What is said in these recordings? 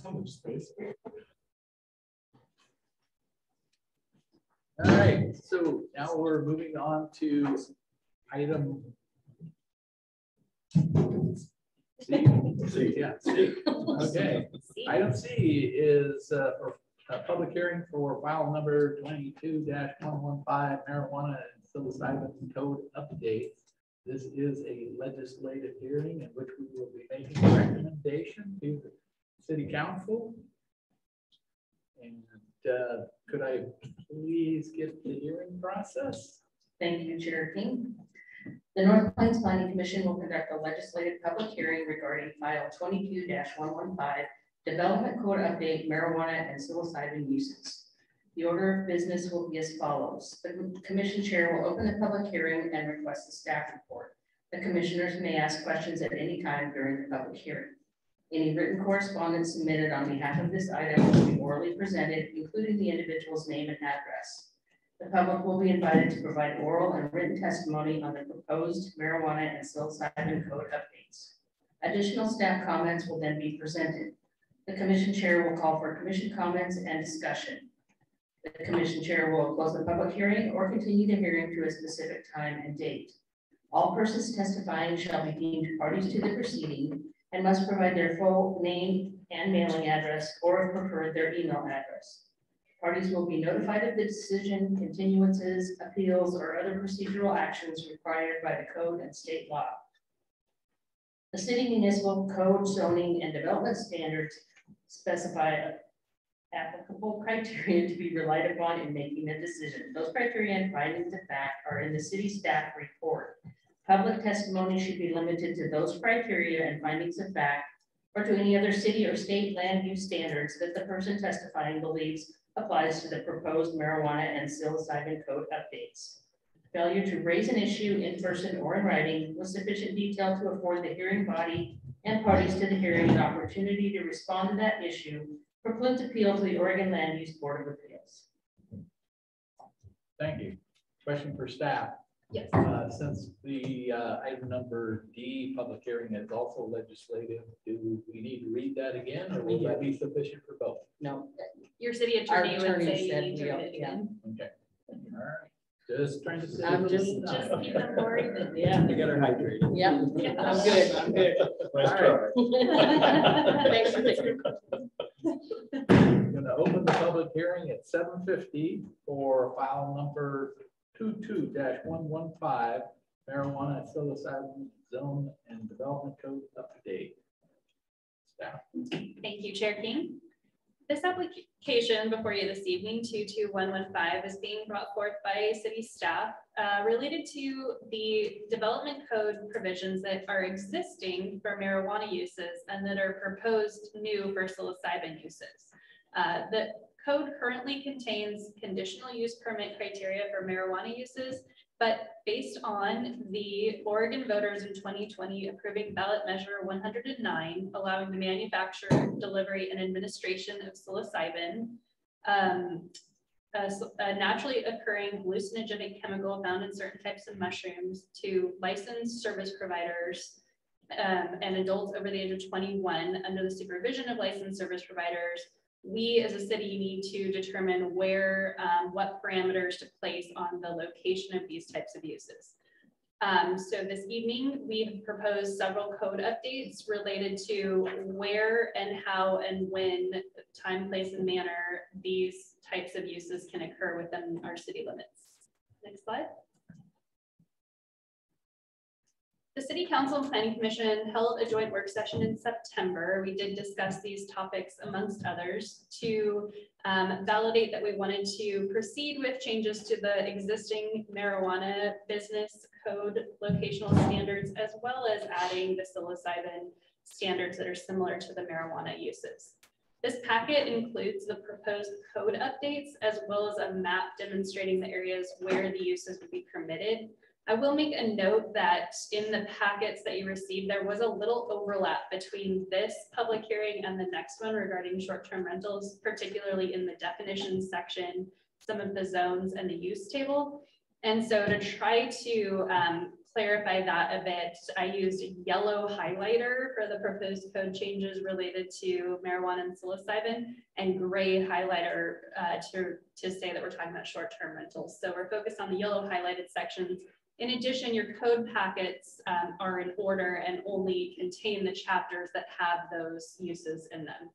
So much space. All right, so now we're moving on to item C. Yeah, C. Okay. Item C is for a public hearing for file number 22-115 marijuana and psilocybin code updates. This is a legislative hearing in which we will be making a recommendation to the city council. And could I please get the hearing process? Thank you, Chair King. The North Plains Planning Commission will conduct a legislative public hearing regarding file 22-115, Development Code Update, Marijuana and Psilocybin Uses. The order of business will be as follows. The Commission Chair will open the public hearing and request a staff report. The commissioners may ask questions at any time during the public hearing. Any written correspondence submitted on behalf of this item will be orally presented, including the individual's name and address. The public will be invited to provide oral and written testimony on the proposed marijuana and psilocybin code updates. Additional staff comments will then be presented. The commission chair will call for commission comments and discussion. The commission chair will close the public hearing or continue the hearing to a specific time and date. All persons testifying shall be deemed parties to the proceeding and must provide their full name and mailing address, or if preferred, their email address. Parties will be notified of the decision, continuances, appeals, or other procedural actions required by the code and state law. The city municipal code, zoning, and development standards specify applicable criteria to be relied upon in making a decision. Those criteria and findings of fact are in the city staff report. Public testimony should be limited to those criteria and findings of fact, or to any other city or state land use standards that the person testifying believes applies to the proposed marijuana and psilocybin code updates. Failure to raise an issue in person or in writing with sufficient detail to afford the hearing body and parties to the hearing an opportunity to respond to that issue precludes appeal to the Oregon Land Use Board of Appeals. Thank you. Question for staff. Yes. Since the item number D, public hearing, is also legislative, do we need to read that again, or will that be sufficient for both? No. Your city attorney would say you said need to read it again. Okay. All right. Just trying to say. I'm just keep them boring. Yeah. You got her hydrated. Yeah. Yeah. I'm good. I'm good. Nice All try. Thanks for taking. I'm going to open the public hearing at 7:50 for file number 22-115, marijuana and psilocybin zone and development code update. Staff. Thank you, Chair King. This application before you this evening, 22115, is being brought forth by city staff related to the development code provisions that are existing for marijuana uses and that are proposed new for psilocybin uses. The code currently contains conditional use permit criteria for marijuana uses, but based on the Oregon voters in 2020 approving ballot measure 109, allowing the manufacture, delivery, and administration of psilocybin, a naturally occurring hallucinogenic chemical found in certain types of mushrooms, to licensed service providers and adults over the age of 21 under the supervision of licensed service providers. We as a city need to determine where, what parameters to place on the location of these types of uses. So this evening, we have proposed several code updates related to where and how and when, time, place, and manner these types of uses can occur within our city limits. Next slide. The City Council and Planning Commission held a joint work session in September. We did discuss these topics amongst others to validate that we wanted to proceed with changes to the existing marijuana business code locational standards, as well as adding the psilocybin standards that are similar to the marijuana uses. This packet includes the proposed code updates, as well as a map demonstrating the areas where the uses would be permitted. I will make a note that in the packets that you received, there was a little overlap between this public hearing and the next one regarding short-term rentals, particularly in the definitions section, some of the zones and the use table. And so to try to clarify that a bit, I used yellow highlighter for the proposed code changes related to marijuana and psilocybin, and gray highlighter to say that we're talking about short-term rentals. So we're focused on the yellow highlighted sections. In addition, your code packets are in order and only contain the chapters that have those uses in them.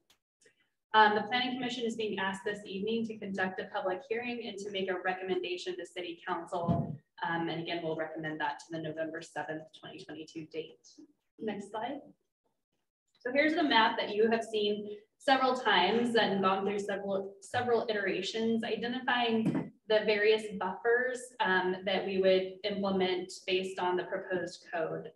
The Planning Commission is being asked this evening to conduct a public hearing and to make a recommendation to City Council. And again, we'll recommend that to the November 7th, 2022 date. Next slide. So here's the map that you have seen several times and gone through several iterations, identifying the various buffers that we would implement based on the proposed code.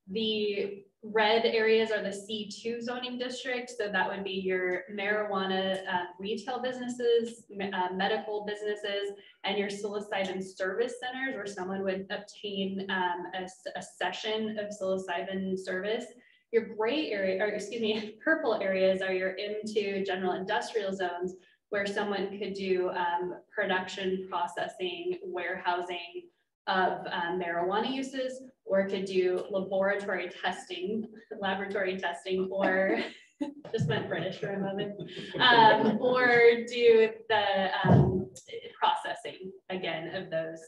The red areas are the C2 zoning district. So that would be your marijuana retail businesses, medical businesses, and your psilocybin service centers where someone would obtain a session of psilocybin service. Your gray area, or excuse me, purple areas are your M2 general industrial zones where someone could do production, processing, warehousing of marijuana uses, or could do laboratory testing, or just went British for a moment, or do the processing, again, of those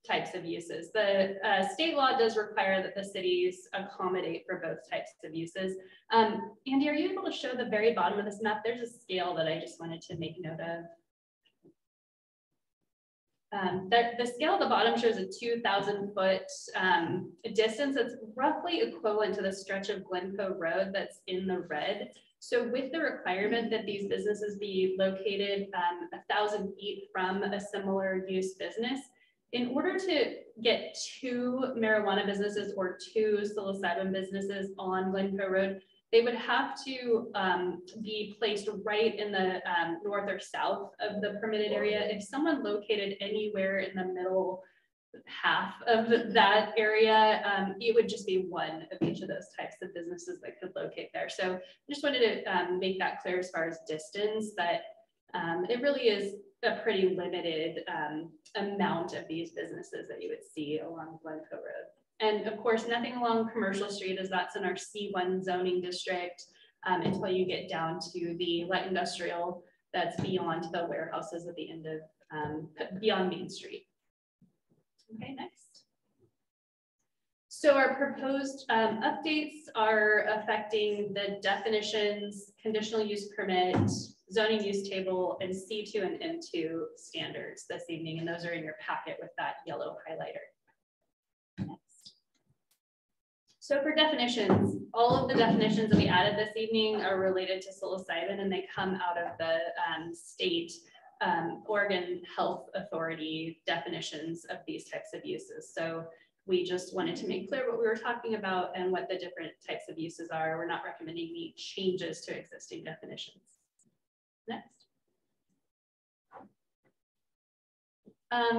types of uses. The state law does require that the cities accommodate for both types of uses. Andy, are you able to show the very bottom of this map? There's a scale that I just wanted to make note of. The scale at the bottom shows a 2,000 foot distance. That's roughly equivalent to the stretch of Glencoe Road that's in the red. So with the requirement that these businesses be located 1,000 feet from a similar use business, in order to get 2 marijuana businesses or 2 psilocybin businesses on Glencoe Road, they would have to be placed right in the north or south of the permitted area. If someone located anywhere in the middle half of that area, it would just be one of each of those types of businesses that could locate there. So I just wanted to make that clear as far as distance, that it really is a pretty limited amount of these businesses that you would see along Glencoe Road. And of course, nothing along Commercial Street, as that's in our C1 zoning district, until you get down to the light industrial that's beyond the warehouses at the end of, beyond Main Street. Okay, next. So our proposed updates are affecting the definitions, conditional use permit, zoning use table, and C2 and M2 standards this evening, and those are in your packet with that yellow highlighter. Next. So for definitions, all of the definitions that we added this evening are related to psilocybin, and they come out of the state Oregon Health Authority definitions of these types of uses. So we just wanted to make clear what we were talking about and what the different types of uses are. We're not recommending any changes to existing definitions. Next.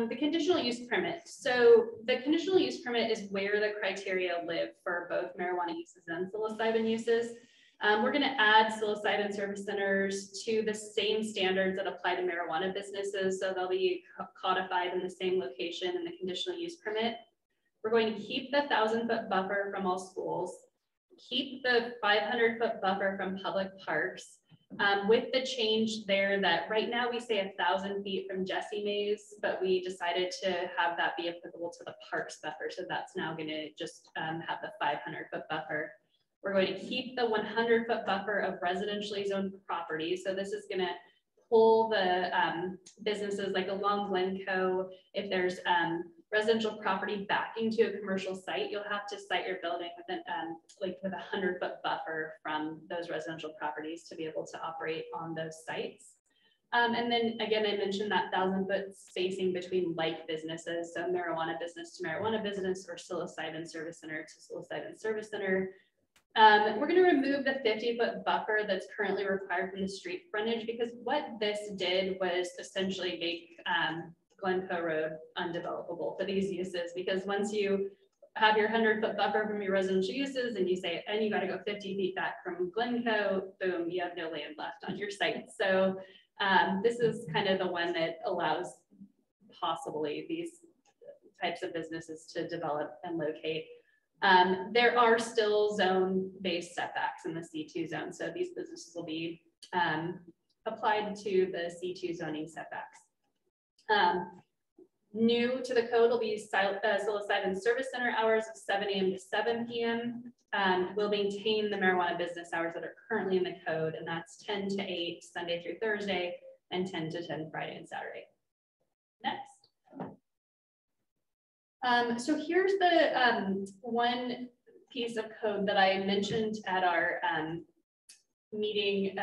The conditional use permit. So the conditional use permit is where the criteria live for both marijuana uses and psilocybin uses. We're going to add psilocybin service centers to the same standards that apply to marijuana businesses. So they'll be codified in the same location in the conditional use permit. We're going to keep the 1,000 foot buffer from all schools, keep the 500 foot buffer from public parks, with the change there that right now we say 1,000 feet from Jessie Mays, but we decided to have that be applicable to the parks buffer. So that's now going to just have the 500 foot buffer. We're going to keep the 100 foot buffer of residentially zoned property. So this is going to pull the businesses like along Glencoe. If there's residential property backing to a commercial site, you'll have to site your building with with a 100 foot buffer from those residential properties to be able to operate on those sites. And then again, I mentioned that 1,000 foot spacing between like businesses, so marijuana business to marijuana business, or psilocybin service center to psilocybin service center. We're going to remove the 50 foot buffer that's currently required from the street frontage, because what this did was essentially make Glencoe Road undevelopable for these uses, because once you have your 100 foot buffer from your residential uses and you say, and you got to go 50 feet back from Glencoe, boom, you have no land left on your site. So this is kind of the one that allows possibly these types of businesses to develop and locate. There are still zone-based setbacks in the C2 zone, so these businesses will be applied to the C2 zoning setbacks. New to the code will be psilocybin service center hours of 7 a.m. to 7 p.m. We'll maintain the marijuana business hours that are currently in the code, and that's 10 to 8 Sunday through Thursday and 10 to 10 Friday and Saturday. Next. So here's the one piece of code that I mentioned at our meeting,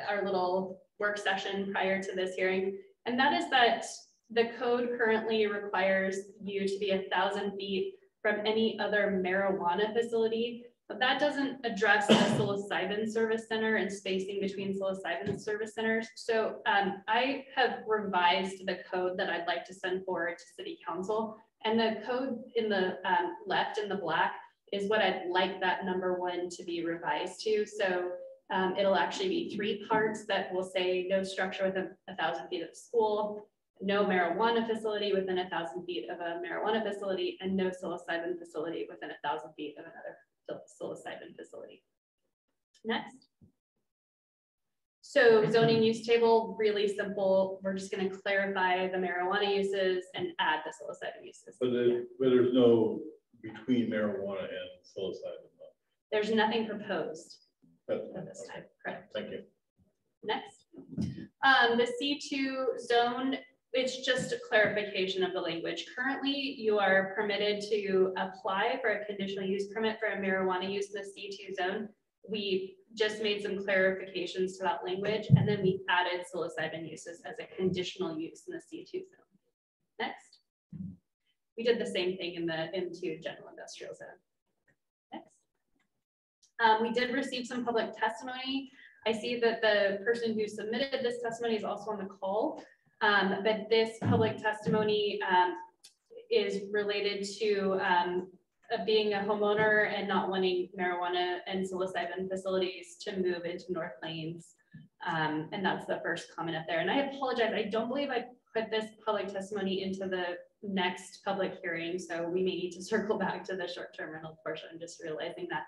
our little work session prior to this hearing, and that is that the code currently requires you to be 1,000 feet from any other marijuana facility, but that doesn't address the psilocybin service center and spacing between psilocybin service centers. So I have revised the code that I'd like to send forward to City Council, and the code in the left in the black is what I'd like that number 1 to be revised to. So it'll actually be 3 parts that will say no structure within 1,000 feet of the school, no marijuana facility within 1,000 feet of a marijuana facility, and no psilocybin facility within 1,000 feet of another psilocybin facility. Next. So zoning use table, really simple. We're just going to clarify the marijuana uses and add the psilocybin uses. But there's no between marijuana and psilocybin. There's nothing proposed That's at this time. Correct. Thank you. Next. The C2 zone, it's just a clarification of the language. Currently, you are permitted to apply for a conditional use permit for a marijuana use in the C2 zone. We just made some clarifications to that language, and then we added psilocybin uses as a conditional use in the C2 zone. Next. We did the same thing in the M2 general industrial zone. Next. We did receive some public testimony. I see that the person who submitted this testimony is also on the call. But this public testimony is related to being a homeowner and not wanting marijuana and psilocybin facilities to move into North Plains. And that's the first comment up there. And I apologize, I don't believe I put this public testimony into the next public hearing, so we may need to circle back to the short-term rental portion. I'm just realizing that.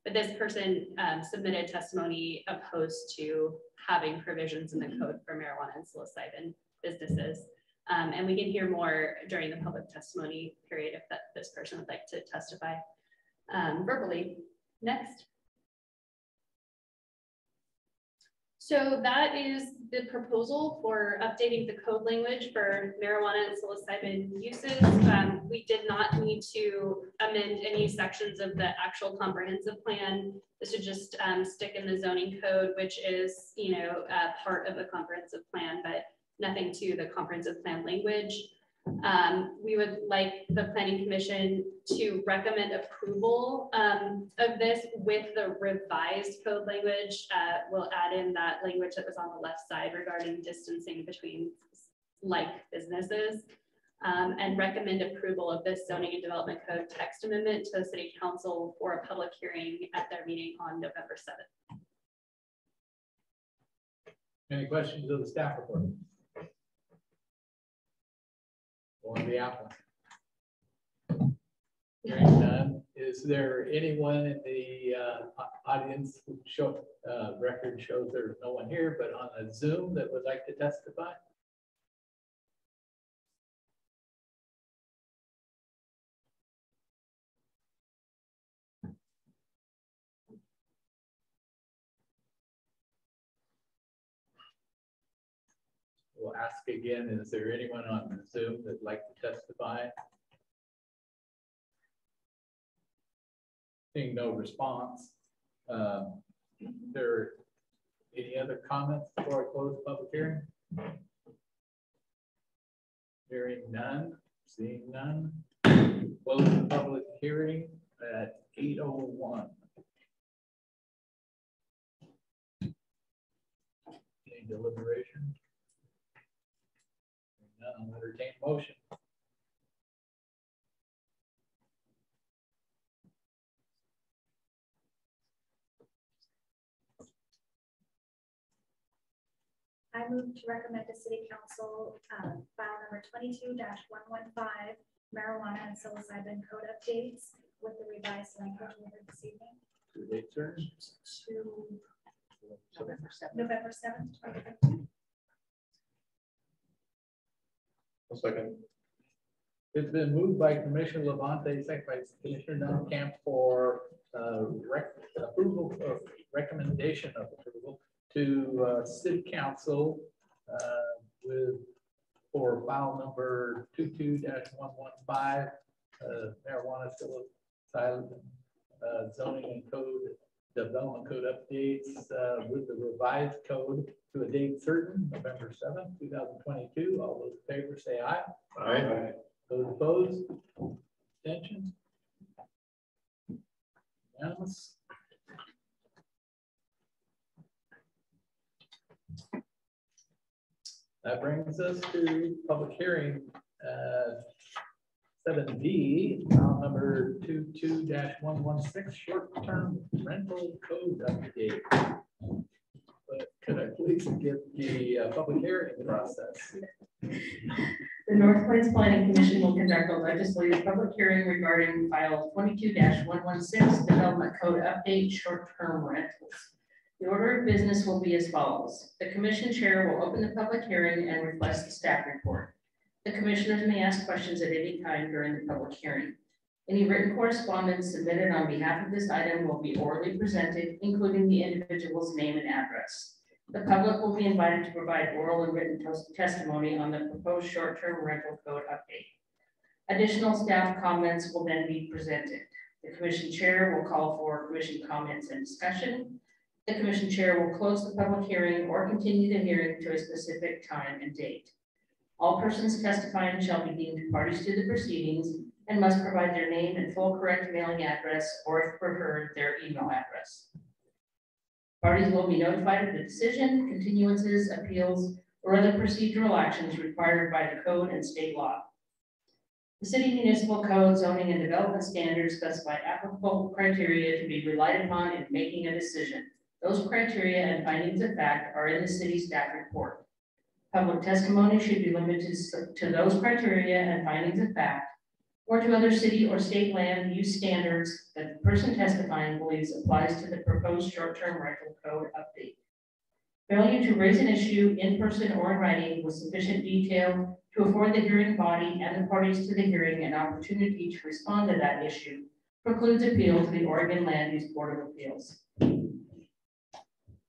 But this person submitted testimony opposed to having provisions in the code for marijuana and psilocybin businesses. And we can hear more during the public testimony period if this person would like to testify verbally. Next. So that is the proposal for updating the code language for marijuana and psilocybin uses. We did not need to amend any sections of the actual comprehensive plan. This would just stick in the zoning code, which is, part of the comprehensive plan, but nothing to the comprehensive plan language. We would like the Planning Commission to recommend approval of this with the revised code language. We'll add in that language that was on the left side regarding distancing between like businesses, and recommend approval of this zoning and development code text amendment to the City Council for a public hearing at their meeting on November 7th. Any questions of the staff report? Or the applicant? Hearing none. Is there anyone in the audience who record shows there's no one here, but on a Zoom that would like to testify? We'll ask again, is there anyone on the Zoom that'd like to testify? Seeing no response. There any other comments before I close the public hearing? Hearing none, seeing none. Close the public hearing at 8:01. Any deliberation? I'll entertain motion. I move to recommend to City Council file number 22-115 marijuana and psilocybin code updates with the revised language delivered this evening To date certain. to November 7th. November 7th, 2015. A second. It's been moved by Commissioner Levante, second by Commissioner Dunkamp for approval of recommendation of approval to City Council for file number 22-115 marijuana psilocybin zoning and code development code updates with the revised code to a date certain, November 7th, 2022. All those in favor say aye. Aye. Those opposed? Abstentions? Unanimous? That brings us to public hearing 7D, file number 22-116, short-term rental code update. But could I please get the public hearing process? The North Plains Planning Commission will conduct a legislative public hearing regarding file 22-116 Development Code Update Short-Term Rentals. The order of business will be as follows. The commission chair will open the public hearing and request the staff report. The commissioners may ask questions at any time during the public hearing. Any written correspondence submitted on behalf of this item will be orally presented, including the individual's name and address. The public will be invited to provide oral and written testimony on the proposed short-term rental code update. Additional staff comments will then be presented. The commission chair will call for commission comments and discussion. The commission chair will close the public hearing or continue the hearing to a specific time and date. All persons testifying shall be deemed parties to the proceedings and must provide their name and full correct mailing address, or if preferred, their email address. Parties will be notified of the decision, continuances, appeals, or other procedural actions required by the code and state law. The city municipal code, zoning, and development standards specify applicable criteria to be relied upon in making a decision. Those criteria and findings of fact are in the city staff report. Public testimony should be limited to those criteria and findings of fact, or to other city or state land use standards that the person testifying believes applies to the proposed short-term rental code update. Failure to raise an issue in person or in writing with sufficient detail to afford the hearing body and the parties to the hearing an opportunity to respond to that issue precludes appeal to the Oregon Land Use Board of Appeals.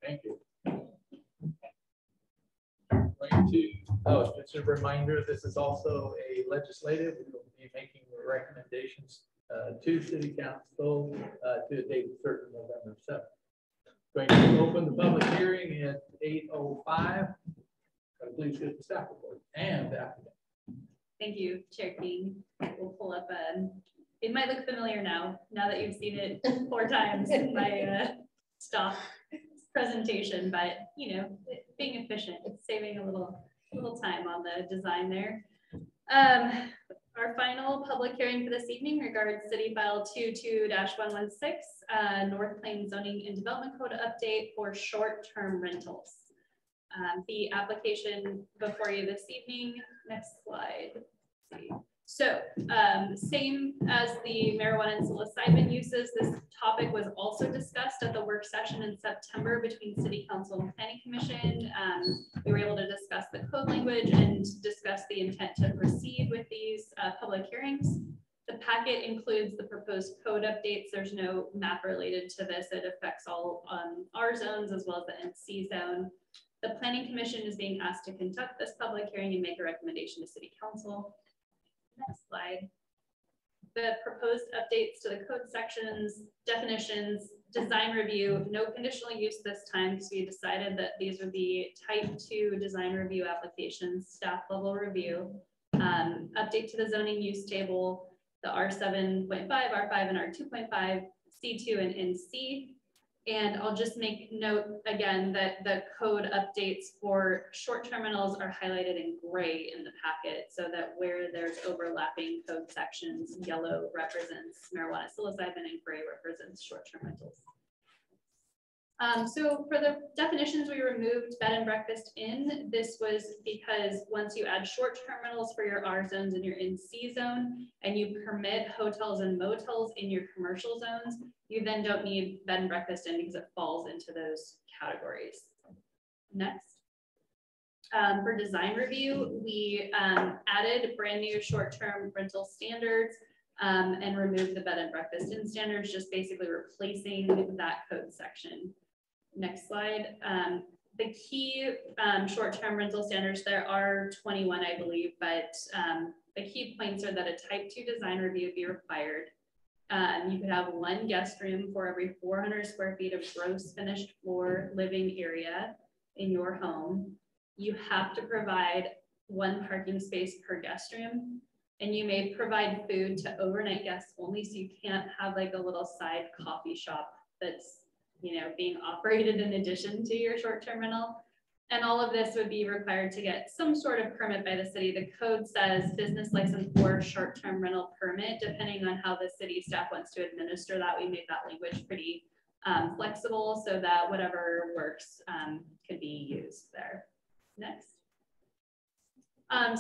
Thank you. Just a reminder, this is also a legislative. We will be making recommendations to City Council to a date certain, November 7th. Going to open the public hearing at 8:05. Please get the staff report and the applicant. Thank you, Chair King. We'll pull up it might look familiar now that you've seen it 4 times in my stock presentation, but you know, being efficient, it's saving a little time on the design there. Our final public hearing for this evening regards City File 22-116, North Plains Zoning and Development Code update for short-term rentals. The application before you this evening, next slide. Let's see. So same as the marijuana and psilocybin uses, this topic was also discussed at the work session in September between City Council and Planning Commission. We were able to discuss the code language and discuss the intent to proceed with these public hearings. The packet includes the proposed code updates. There's no map related to this. It affects all R zones as well as the NC zone. The Planning Commission is being asked to conduct this public hearing and make a recommendation to City Council. Next slide. The proposed updates to the code sections, definitions, design review, no conditional use this time because we decided that these would be type 2 design review applications, staff level review, update to the zoning use table, the R7.5, R5, and R2.5, C2 and NC. And I'll just make note again that the code updates for short-term rentals are highlighted in gray in the packet so that where there's overlapping code sections, yellow represents marijuana psilocybin and gray represents short-term rentals. So for the definitions, we removed bed and breakfast inn. This was because once you add short-term rentals for your R zones and your in-C zone, and you permit hotels and motels in your commercial zones, you then don't need bed and breakfast inn because it falls into those categories. Next. For design review, we added brand new short-term rental standards and removed the bed and breakfast inn standards, just basically replacing that code section. Next slide. The key short-term rental standards, there are 21, I believe, but the key points are that a type 2 design review be required. You could have 1 guest room for every 400 square feet of gross finished floor living area in your home. You have to provide 1 parking space per guest room, and you may provide food to overnight guests only. So you can't have like a little side coffee shop that's, you know, being operated in addition to your short-term rental. And all of this would be required to get some sort of permit by the city. The code says business license or short-term rental permit, depending on how the city staff wants to administer that. We made that language pretty flexible so that whatever works could be used there. Next.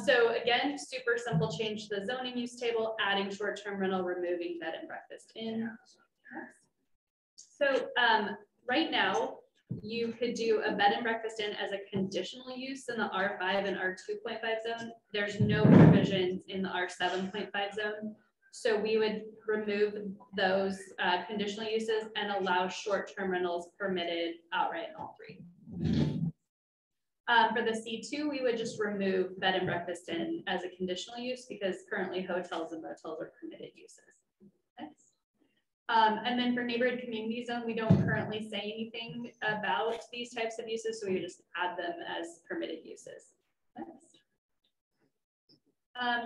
So again, super simple change to the zoning use table, adding short-term rental, removing bed and breakfast inn. So right now, you could do a bed and breakfast inn as a conditional use in the R5 and R2.5 zone. There's no provisions in the R7.5 zone. So we would remove those conditional uses and allow short-term rentals permitted outright in all 3. For the C2, we would just remove bed and breakfast inn as a conditional use because currently hotels and motels are permitted uses. Next. And then for neighborhood community zone, we don't currently say anything about these types of uses, so we would just add them as permitted uses. Next.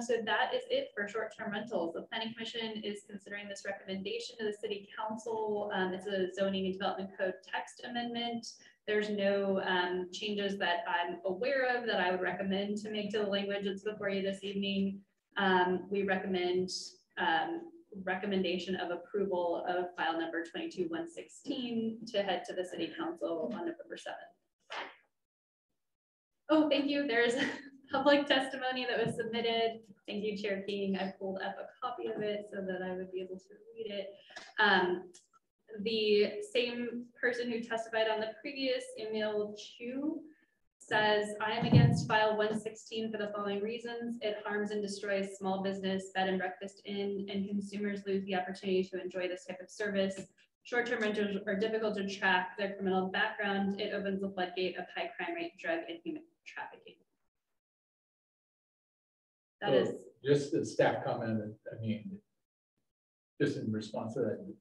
So that is it for short-term rentals. The Planning Commission is considering this recommendation to the City Council. It's a zoning and development code text amendment. There's no changes that I'm aware of that I would recommend to make to the language that's before you this evening. We recommend recommendation of approval of file number 22-116 to head to the City Council on November 7th. Oh, thank you. There's public testimony that was submitted. Thank you, Chair King. I pulled up a copy of it so that I would be able to read it. The same person who testified on the previous, Emil Chu, says, I am against file 116 for the following reasons. It harms and destroys small business, bed and breakfast inn, and consumers lose the opportunity to enjoy this type of service. Short-term renters are difficult to track their criminal background. It opens the floodgate of high crime rate, drug, and human trafficking. That So is just the staff comment. I mean, just in response to that,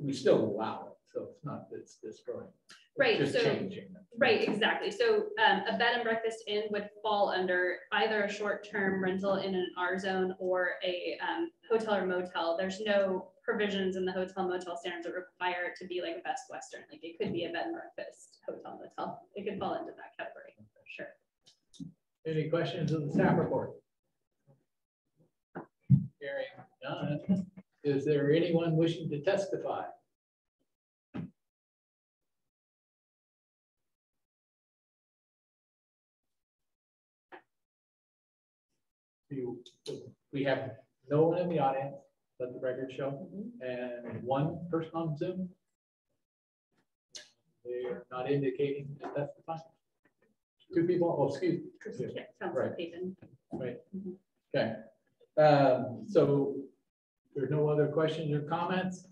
we still allow it, so it's not that it's destroying. right. Just So changing them. right, exactly. So a bed and breakfast inn would fall under either a short-term rental in an R zone or a hotel or motel. There's no provisions in the hotel motel standards that require it to be like a Best Western. Like it could be a bed and breakfast hotel motel. It could fall into that category for sure. Any questions of the staff report? Hearing none. Is there anyone wishing to testify? We have no one in the audience, let the record show, and one person on Zoom. They are not indicating to testify. 2 people, oh, excuse me. Yeah, Councilor Payton. Right. Okay. So there's no other questions or comments.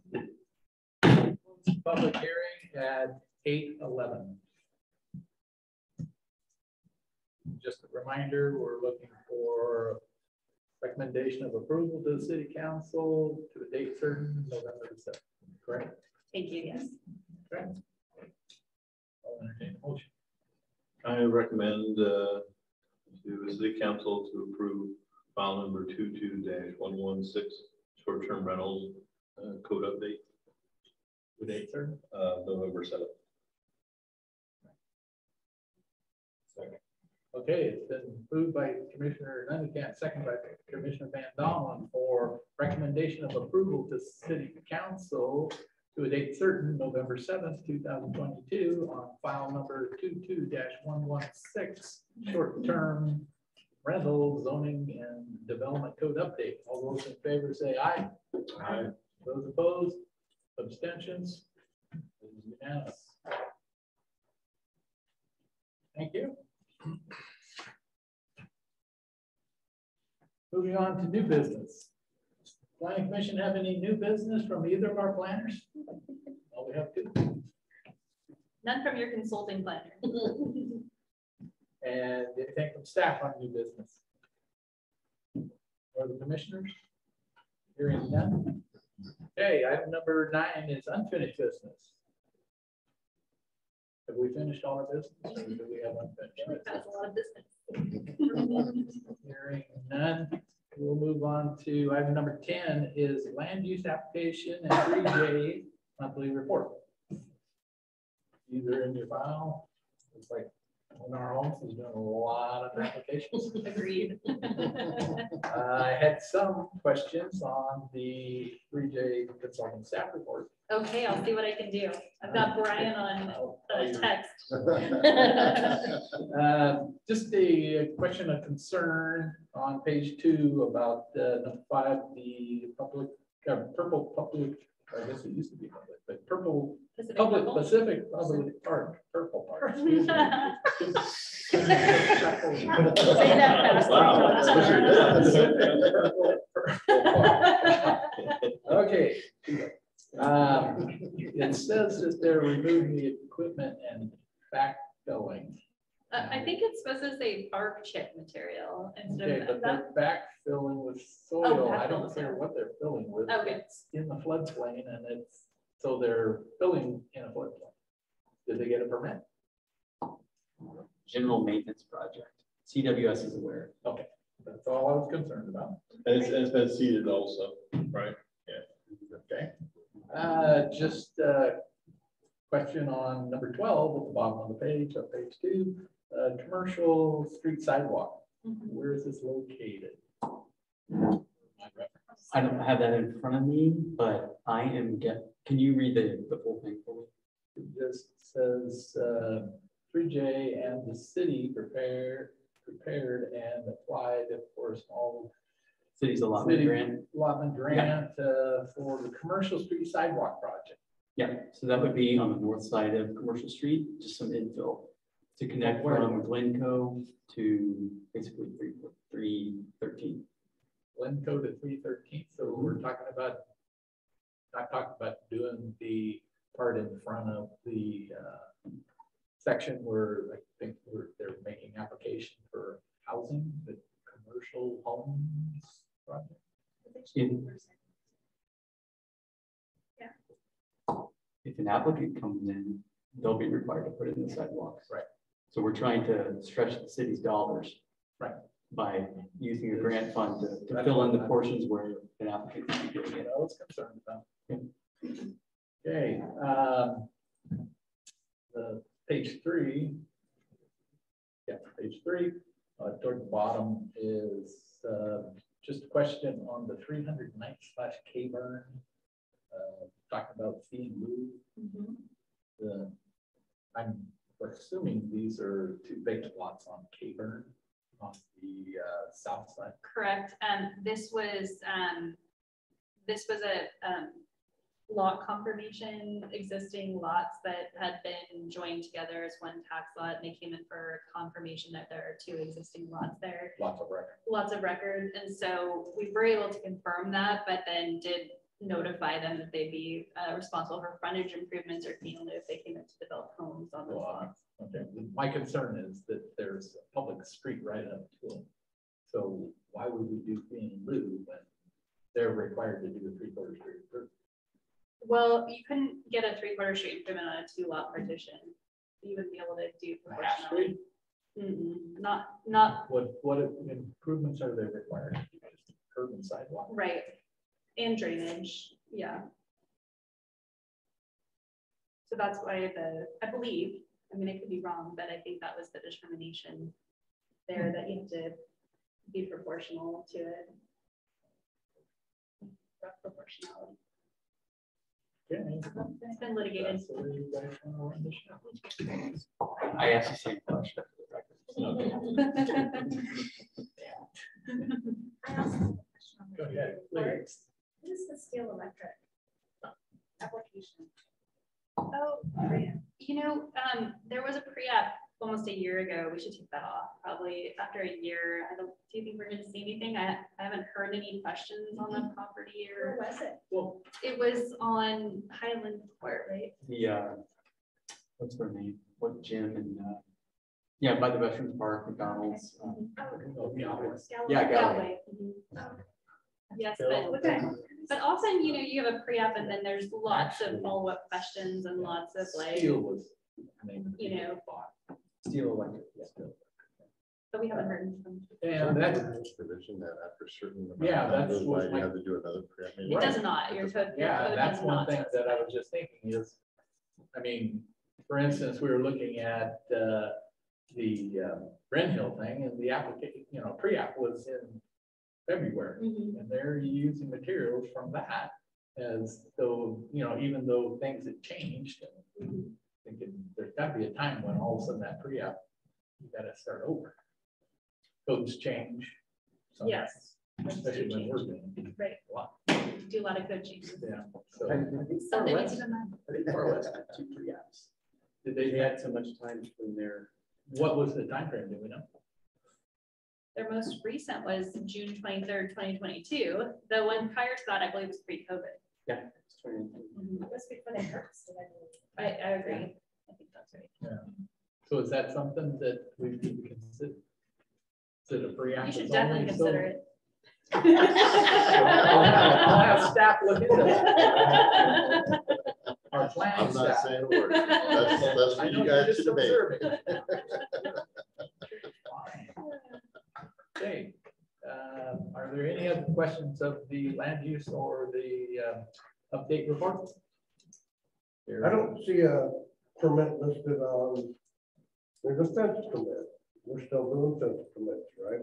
Public hearing at 8:11. Just a reminder, we're looking for recommendation of approval to the City Council to a date certain, November 7th. Correct? Thank you. Yes. Correct. I'll entertain a motion. I recommend to the City Council to approve file number 22-116 short-term rentals code update. The date certain. November 7th. Second. Okay, it's been moved by Commissioner Nunnicamp, second by Commissioner Van Dalen for recommendation of approval to City Council to a date certain, November 7th, 2022, on file number 22-116, short-term rental zoning and development code update. All those in favor say aye. Aye. Those opposed, abstentions? It is unanimous. Thank you. Moving on to new business. Planning Commission have any new business from either of our planners? Well, we have two. None from your consulting planner. And anything from staff on new business? Or the commissioners? Hearing none. Okay, item number 9 is unfinished business. Have we finished all our business? Or do we have unfinished That's business? a lot of business. Hearing none, we'll move on to item number 10 is land use application and 3J monthly report. Either in your file, it's like in our homes is doing a lot of applications. Agreed. I had some questions on the 3J consulting staff report. Okay, I'll see what I can do. I've got Brian on text. Just a question of concern on page 2 about number 5, the public, purple public, I guess it used to be public, but purple Pacific public Purple. Pacific Public Park, purple park. Excuse me. Say that fast. Okay. It says that they're removing the equipment and backfilling. I think it's supposed to say bark chip material instead Okay, of but that. they're backfilling with soil. I backfill don't with care soil. what they're filling with. Okay. It's in the floodplain and it's, so they're filling in a floodplain. Did they get a permit? General maintenance project. CWS is aware. Okay, that's all I was concerned about. It's been seeded also, right? Okay. Just a question on number 12 at the bottom of the page, on page 2, commercial street sidewalk. Mhm. Where is this located? I don't have that in front of me, but I am can you read the full thing for me? It just says 3J and the city prepared and applied for a small City's allotment city grant. allotment grant for the commercial street sidewalk project. Yeah, so that would be on the north side of Commercial Street, just some infill to connect Where? from Glencoe to basically 313. Glencoe to 313. So we're talking about, not talking about doing the part in front of the section where I think they're making application for housing, the commercial homes project. If an applicant comes in, they'll be required to put in the sidewalks. Right. So we're trying to stretch the city's dollars. Right. By using a grant fund to That's fill in the what- portions where an applicant can be doing You it. know, I was concerned about. Yeah. Okay, the page 3. Yeah, page 3, toward the bottom is just a question on the 309/K-burn. Talking about fee and lieu. Mhm. I'm assuming these are 2 vacant lots on K-burn on the south side. Correct. This was a lot confirmation, existing lots that had been joined together as one tax lot. And they came in for confirmation that there are 2 existing lots there. Lots of record. Lots of record. And so we were able to confirm that, but then did notify them that they'd be responsible for frontage improvements or fee in lieu if they came in to develop homes on those lots. Okay, my concern is that there's a public street right up to them. So why would we do fee in lieu when they're required to do a 3/4 street improvement? Well, you couldn't get a 3/4 street improvement on a 2-lot partition. You wouldn't be able to do A half proportionality. street? Not What improvements are they required? Just curb and sidewalk? right. And drainage, yeah. So that's why I believe, I mean, I could be wrong, but I think that was the determination there, that you have to be proportional to it. That's proportionality. Okay. It's been litigated. That's the way you guys wanna run the show. I asked the same question. I also have a question on Go the ahead, reports. What is the steel electric application? Oh, you know, there was a pre-app almost a year ago. We should take that off probably after a year. Do you think we're gonna see anything? I haven't heard any questions on the property Where or was it? Well, it was on Highland Court, right? The, what's their name? What gym and, yeah, by the Veterans Park, McDonald's. oh, yeah. Yeah, Galway. Oh, Yes, Bill. but often, you know, you have a pre-app and then there's lots of follow-up questions and lots of like, Steel was. the name of the you know, Steel Electric. but we haven't heard from. And that's, Provision that after certain. Yeah, that's goes by, what you my- have to do another. I mean, It Right. does not, your code. your yeah, code that's does one not thing that specify. I was just thinking is, I mean, for instance, we were looking at the Bren Hill thing and the application, you know, pre-app was in February. Mhm. And they're using materials from that as though, you know, even though things had changed. Thinking there's gotta be a time when all of a sudden that pre-app, you gotta start over. Codes change. sometimes, Yes. Especially when we're doing. Right. a lot. Do a lot of code changes. Yeah. So Something needs to be done. I think more or less had 2 pre-apps. did They they, had so much time between their, what was the time frame? Do we know? Their most recent was June 23rd, 2022. The one prior to that, I believe, was pre-COVID. yeah. it's 20. It was before they harvested, I believe. I agree. I think that's right. So is that something that we should consider? Is it a pre-app? You should that's definitely only consider so- it. I'll have staff look into that. Our planning I'm not staff. saying a word. That's I for know you you're guys just to debate. observing. Okay, are there any other questions of the land use or the update report? I don't see a permit listed on, there's a fence permit. We're still doing fence permits, right?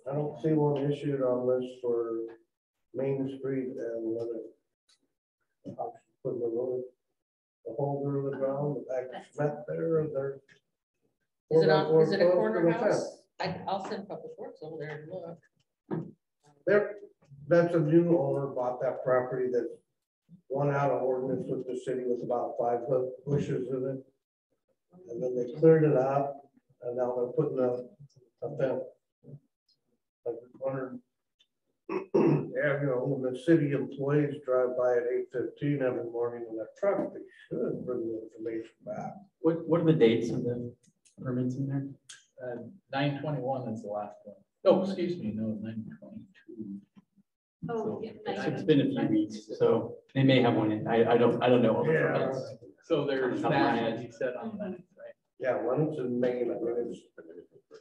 I don't see one issued on this for Main Street and another. Put the road, the holder of the ground, the back of Smith there, or there. Is it on, is it a Close to corner the house? I'll send Public Works over there and look. There, that's a new owner bought that property that won out of ordinance with the city with about 5 foot bushes in it. And then they cleared it up and now they're putting a fence. I was wondering, yeah, you know, when the city employees drive by at 8:15 every morning in that truck, they should bring the information back. What are the dates of the permits in there? 9/21 is the last one. Oh, excuse me, no, 9/22. Oh, yeah, nice. It's been a few weeks, so they may have one in, I don't know. all the Yeah. permits. So there's Top of my that, head. as you said on that, right? Yeah, one's in Maine, I mean, it's.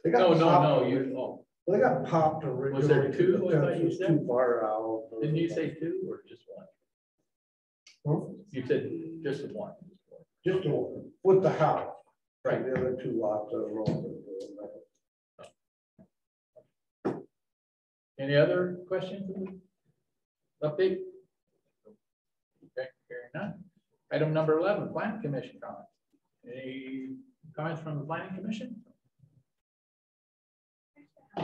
They got No, popped- you, oh, They got popped originally. Was there 2, The I thought fence you was said? too far out. didn't you say 2 or just 1? Huh? You said just 1. Just one, with the house. Right. The other 2 lots are wrong. Any other questions? Update? Okay, hearing none. Item number 11, planning commission comments. Any comments from the planning commission? Go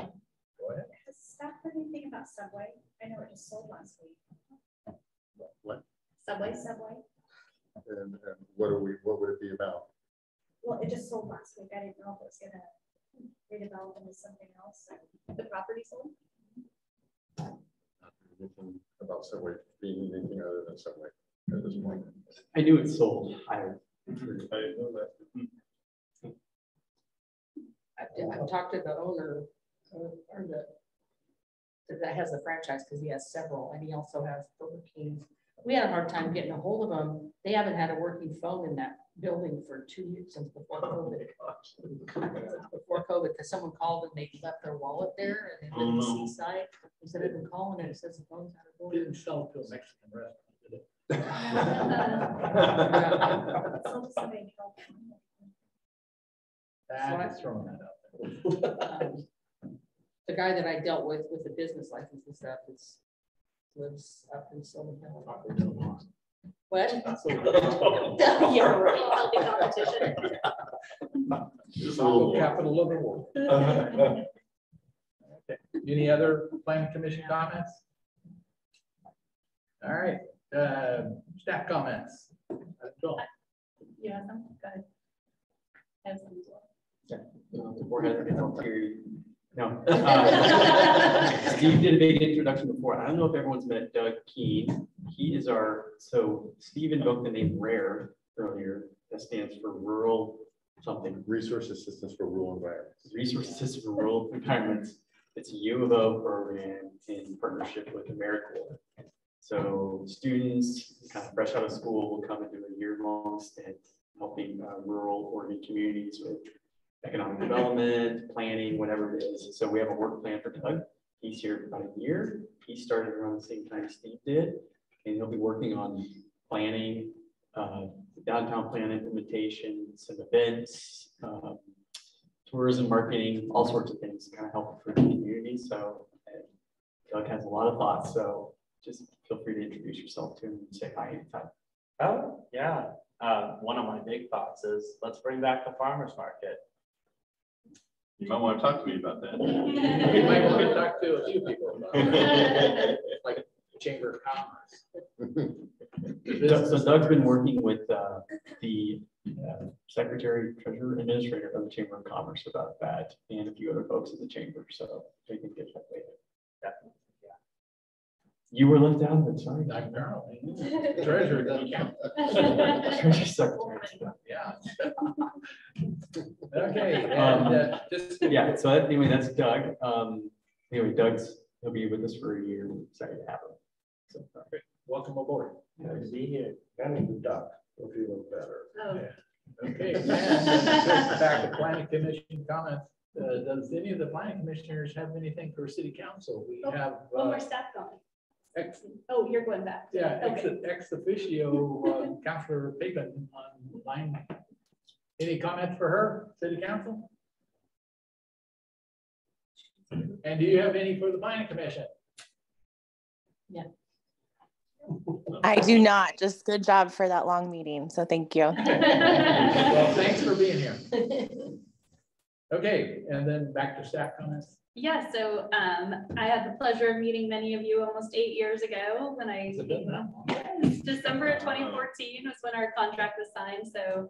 ahead. Has staff heard anything about Subway? I know it just sold last week. What? Subway. And what would it be about? Well, it just sold last week. I didn't know if it was gonna redevelop into something else. The property sold? Anything about Subway being anything other than Subway at this point? I knew it sold. I I didn't know that. I've talked to the owner, or that has the franchise, because he has several, and he also has Burger King. We had a hard time getting a hold of them. They haven't had a working phone in that building for 2 years, since before COVID. Before COVID, because someone called and they left their wallet there, and they live in the seaside. He said, I've been calling, and it says the phone's out of order. Didn't sell to a Mexican restaurant, did it? It sold to somebody in California. That's throwing that out there. The guy that I dealt with the business license and stuff, lives up in Silver Hill. What? You're right, healthy competition. Just a little more. Capital of the world. Okay. Any other planning commission comments? All right, staff comments. Joel. You have some? Go ahead. I have some as well. The board has been ulterior. No. Steve did a big introduction before. I don't know if everyone's met Doug Keene. He is so Steve invoked the name RARE earlier. That stands for Rural something. Resource Assistance for Rural Environments. Resource Assistance for Rural Environments. It's a U of O program in partnership with AmeriCorps. So students kind of fresh out of school will come and do a year-long stint helping rural Oregon communities with economic development, planning, whatever it is. So we have a work plan for Doug. He's here for about a year. He started around the same time Steve did, and he'll be working on planning, downtown plan implementation, some events, tourism, marketing, all sorts of things, kind of helping for the community. So Doug has a lot of thoughts. So just feel free to introduce yourself to him and say hi anytime. Oh, yeah. One of my big thoughts is let's bring back the farmer's market. You might want to talk to me about that. We might want to talk to a few people about it, like the Chamber of Commerce. So Doug's been working with the Secretary, Treasurer, Administrator of the Chamber of Commerce about that, and a few other folks in the chamber. So they can get that later. Definitely, yeah. You were left out of it, sorry. Apparently, treasurer doesn't count. Treasury Secretary. Yeah. Okay, and just Yeah, so anyway, that's Doug. Anyway, he'll be with us for a year. We're excited to have him. So, welcome aboard. Good to be here. And the duck, if you look better. Oh. Okay, and back to planning commission comments. Does any of the planning commissioners have anything for city council? We Oh, have One more staff going. ex, Oh, you're going back. yeah, Okay. ex officio Councilor Pippen online. Any comments for her, city council? And do you have any for the planning commission? I do not. Just good job for that long meeting. So thank you. Well, thanks for being here. Okay, and then back to staff comments. Yeah, so I had the pleasure of meeting many of you almost 8 years ago when I Has it been that long? Yes, December of 2014 was when our contract was signed. So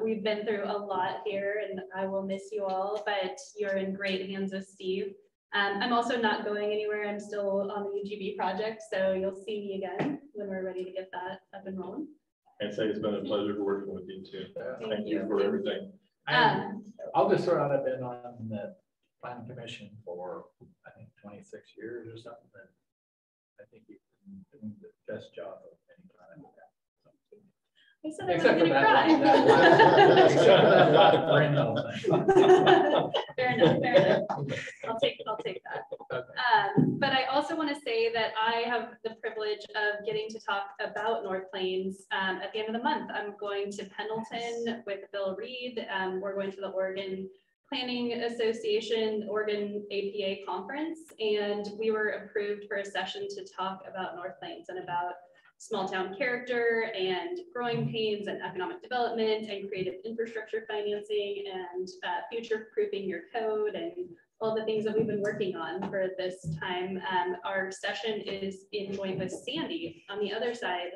we've been through a lot here and I will miss you all, but you're in great hands with Steve. I'm also not going anywhere. I'm still on the UGB project. So you'll see me again when we're ready to get that up and rolling. I'd say it's been a pleasure working with you too. Thank you for everything. I'll just throw out, I've been on the planning commission for, I think, 26 years or something. And I think you've been doing the best job of any kind of that. I said I Except for wasn't that, gonna that cry. last- except for that last Brindle thing. Fair enough, fair enough. I'll take that. Okay. But I also want to say that I have the privilege of getting to talk about North Plains at the end of the month. I'm going to Pendleton with Bill Reed. We're going to the Oregon Planning Association, Oregon APA conference, and we were approved for a session to talk about North Plains and about small town character and growing pains and economic development and creative infrastructure financing and future proofing your code and all the things that we've been working on for this time. Our session is in joint with Sandy on the other side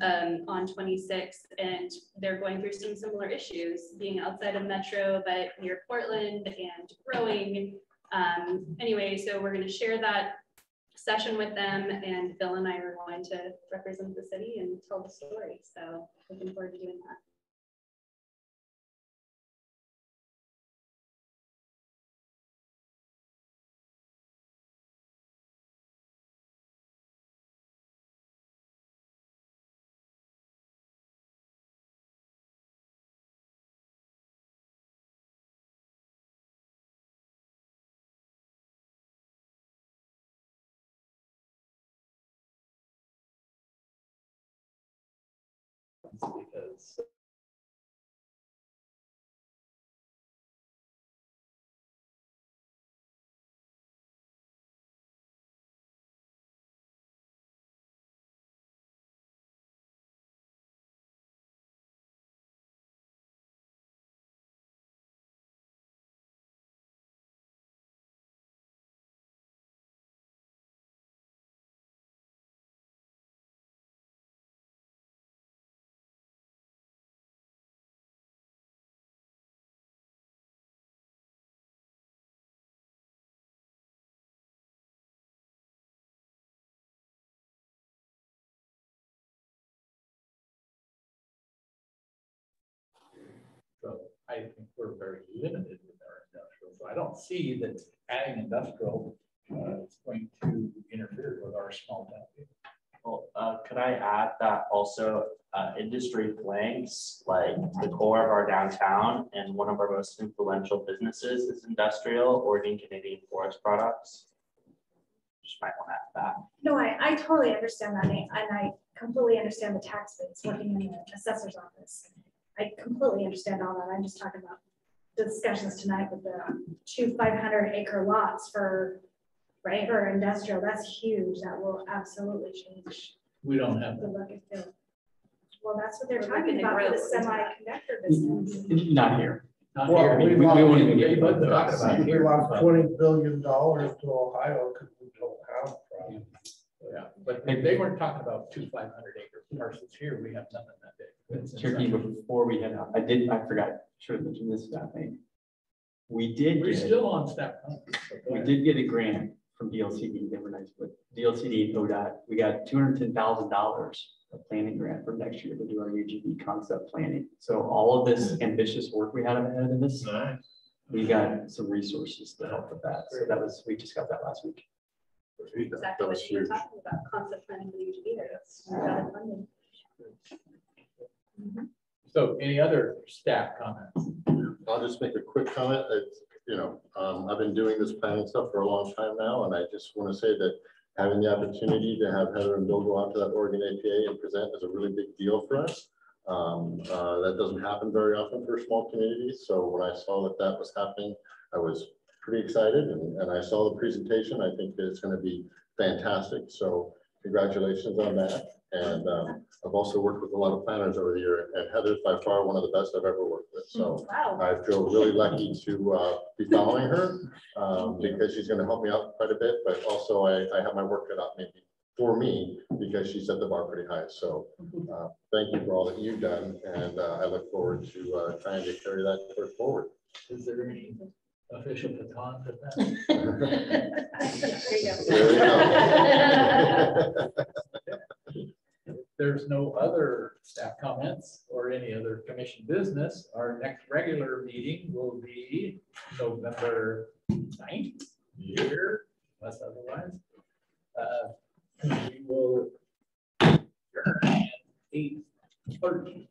on 26th, and they're going through some similar issues, being outside of Metro, but near Portland and growing. Anyway, so we're going to share that session with them, and Bill and I are going to represent the city and tell the story. So looking forward to doing that. Because I think we're very limited with our industrial. So I don't see that adding industrial is going to interfere with our small town people. Well, could I add that also industry flanks, like the core of our downtown and one of our most influential businesses is industrial, Oregon Canadian Forest Products. Just might want to add that. No, I totally understand that, and I completely understand the tax base working in the assessor's office. I completely understand all that. I'm just talking about the discussions tonight with the 2 500-acre lots for or industrial. That's huge. That will absolutely change We don't have the that. look and feel. Well, that's what they're We're talking looking to about grow for the into that. semiconductor business. Not here. Not Well, here. we We lost- won't even get But into talking that. about We here. lost $20 billion to Ohio because we don't have. them. Yeah, but they weren't talking about 2 500-acre parcels here. We have nothing that big. It's tricky. Before we head out, I forgot, should have mentioned this staff thing. We did We're get, still on step one. we did get a grant from DLCD. They were nice, but DLCD and ODOT, we got $210,000 of planning grant for next year to do our UGB concept planning. So all of this ambitious work we had ahead of this, Nice. we got some resources to help with that. So we just got that last week. Exactly That was what you were huge. talking about, concept planning for the UGB there. That's valid funding. So any other staff comments? I'll just make a quick comment. I've been doing this planning stuff for a long time now, and I just want to say that having the opportunity to have Heather and Bill go out to that Oregon APA and present is a really big deal for us. That doesn't happen very often for small communities. So when I saw that was happening, I was pretty excited, and I saw the presentation. I think that it's going to be fantastic. So congratulations on that. And I've also worked with a lot of planners over the year, and Heather's by far one of the best I've ever worked with. So Wow. I feel really lucky to be following her because she's going to help me out quite a bit. But also I have my work cut out maybe for me because she set the bar pretty high. So thank you for all that you've done, and I look forward to trying to carry that torch forward. Is there any official baton to that? There you go. If there's no other staff comments or any other commission business, our next regular meeting will be November 9th, here, unless otherwise. We will adjourn at 8:30.